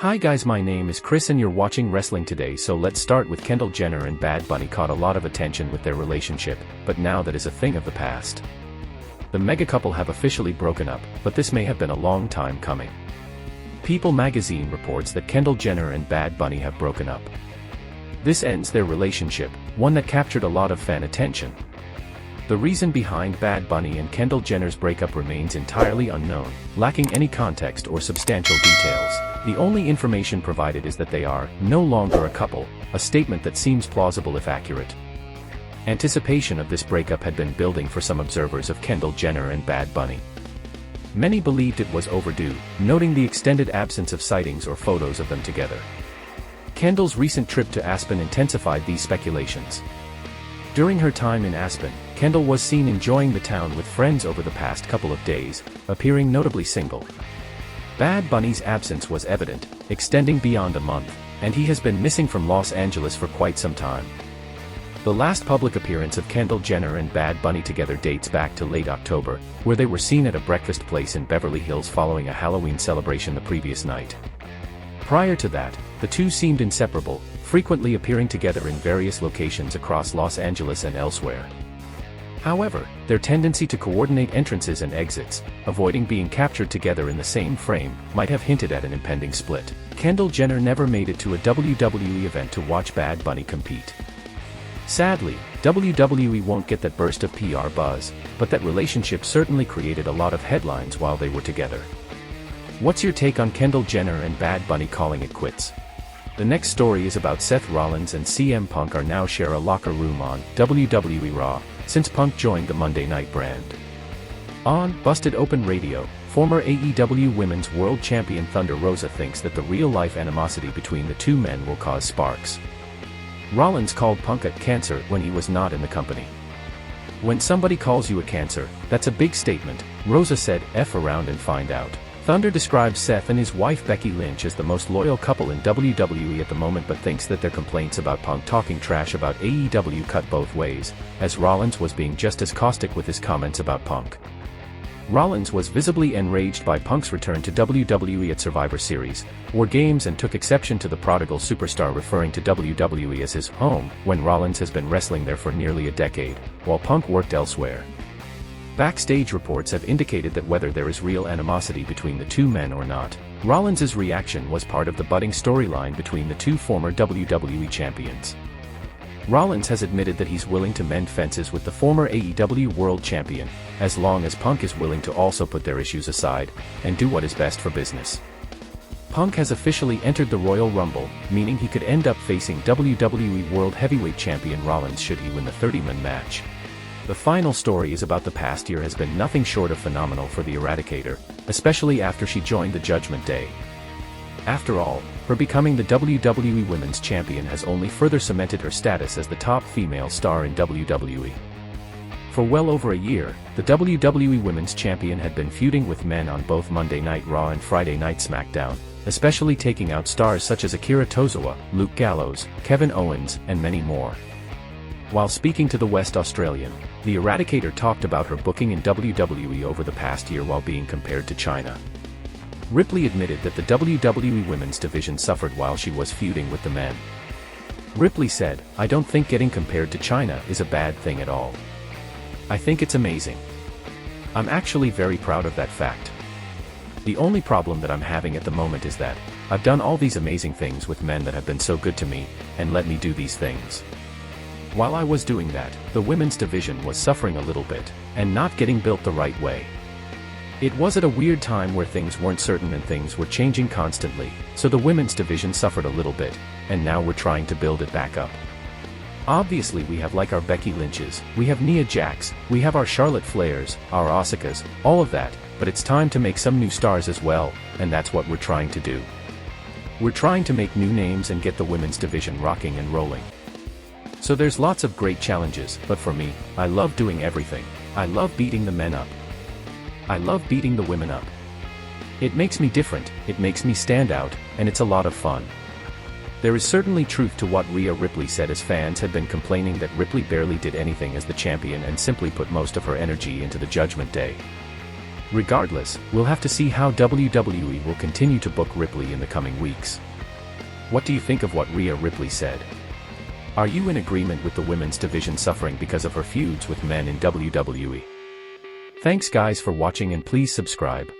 Hi guys, my name is Chris and you're watching Wrestling Today. So let's start with Kendall Jenner and Bad Bunny caught a lot of attention with their relationship, but now that is a thing of the past. The mega couple have officially broken up, but this may have been a long time coming. People magazine reports that Kendall Jenner and Bad Bunny have broken up. This ends their relationship, one that captured a lot of fan attention. The reason behind Bad Bunny and Kendall Jenner's breakup remains entirely unknown, lacking any context or substantial details. The only information provided is that they are no longer a couple, a statement that seems plausible if accurate. Anticipation of this breakup had been building for some observers of Kendall Jenner and Bad Bunny. Many believed it was overdue, noting the extended absence of sightings or photos of them together. Kendall's recent trip to Aspen intensified these speculations. During her time in Aspen, Kendall was seen enjoying the town with friends over the past couple of days, appearing notably single. Bad Bunny's absence was evident, extending beyond a month, and he has been missing from Los Angeles for quite some time. The last public appearance of Kendall Jenner and Bad Bunny together dates back to late October, where they were seen at a breakfast place in Beverly Hills following a Halloween celebration the previous night. Prior to that, the two seemed inseparable, frequently appearing together in various locations across Los Angeles and elsewhere. However, their tendency to coordinate entrances and exits, avoiding being captured together in the same frame, might have hinted at an impending split. Kendall Jenner never made it to a WWE event to watch Bad Bunny compete. Sadly, WWE won't get that burst of PR buzz, but that relationship certainly created a lot of headlines while they were together. What's your take on Kendall Jenner and Bad Bunny calling it quits? The next story is about Seth Rollins and CM Punk are now share a locker room on WWE Raw, since Punk joined the Monday Night brand. On Busted Open Radio, former AEW Women's World Champion Thunder Rosa thinks that the real-life animosity between the two men will cause sparks. Rollins called Punk a cancer when he was not in the company. When somebody calls you a cancer, that's a big statement, Rosa said, F around and find out. Thunder describes Seth and his wife Becky Lynch as the most loyal couple in WWE at the moment, but thinks that their complaints about Punk talking trash about AEW cut both ways, as Rollins was being just as caustic with his comments about Punk. Rollins was visibly enraged by Punk's return to WWE at Survivor Series, War Games, and took exception to the prodigal superstar referring to WWE as his home, when Rollins has been wrestling there for nearly a decade, while Punk worked elsewhere. Backstage reports have indicated that whether there is real animosity between the two men or not, Rollins' reaction was part of the budding storyline between the two former WWE champions. Rollins has admitted that he's willing to mend fences with the former AEW World Champion, as long as Punk is willing to also put their issues aside, and do what is best for business. Punk has officially entered the Royal Rumble, meaning he could end up facing WWE World Heavyweight Champion Rollins should he win the 30-man match. The final story is about the past year has been nothing short of phenomenal for the Eradicator, especially after she joined the Judgment Day. After all, her becoming the WWE Women's Champion has only further cemented her status as the top female star in WWE. For well over a year, the WWE Women's Champion had been feuding with men on both Monday Night Raw and Friday Night SmackDown, especially taking out stars such as Akira Tozawa, Luke Gallows, Kevin Owens, and many more. While speaking to the West Australian, the Eradicator talked about her booking in WWE over the past year while being compared to China. Ripley admitted that the WWE Women's division suffered while she was feuding with the men. Ripley said, I don't think getting compared to China is a bad thing at all. I think it's amazing. I'm actually very proud of that fact. The only problem that I'm having at the moment is that I've done all these amazing things with men that have been so good to me, and let me do these things. While I was doing that, the women's division was suffering a little bit, and not getting built the right way. It was at a weird time where things weren't certain and things were changing constantly, so the women's division suffered a little bit, and now we're trying to build it back up. Obviously we have like our Becky Lynches, we have Nia Jax, we have our Charlotte Flairs, our Asukas, all of that, but it's time to make some new stars as well, and that's what we're trying to do. We're trying to make new names and get the women's division rocking and rolling. So there's lots of great challenges, but for me, I love doing everything. I love beating the men up. I love beating the women up. It makes me different, it makes me stand out, and it's a lot of fun. There is certainly truth to what Rhea Ripley said, as fans had been complaining that Ripley barely did anything as the champion and simply put most of her energy into the Judgment Day. Regardless, we'll have to see how WWE will continue to book Ripley in the coming weeks. What do you think of what Rhea Ripley said? Are you in agreement with the women's division suffering because of her feuds with men in WWE? Thanks guys for watching and please subscribe.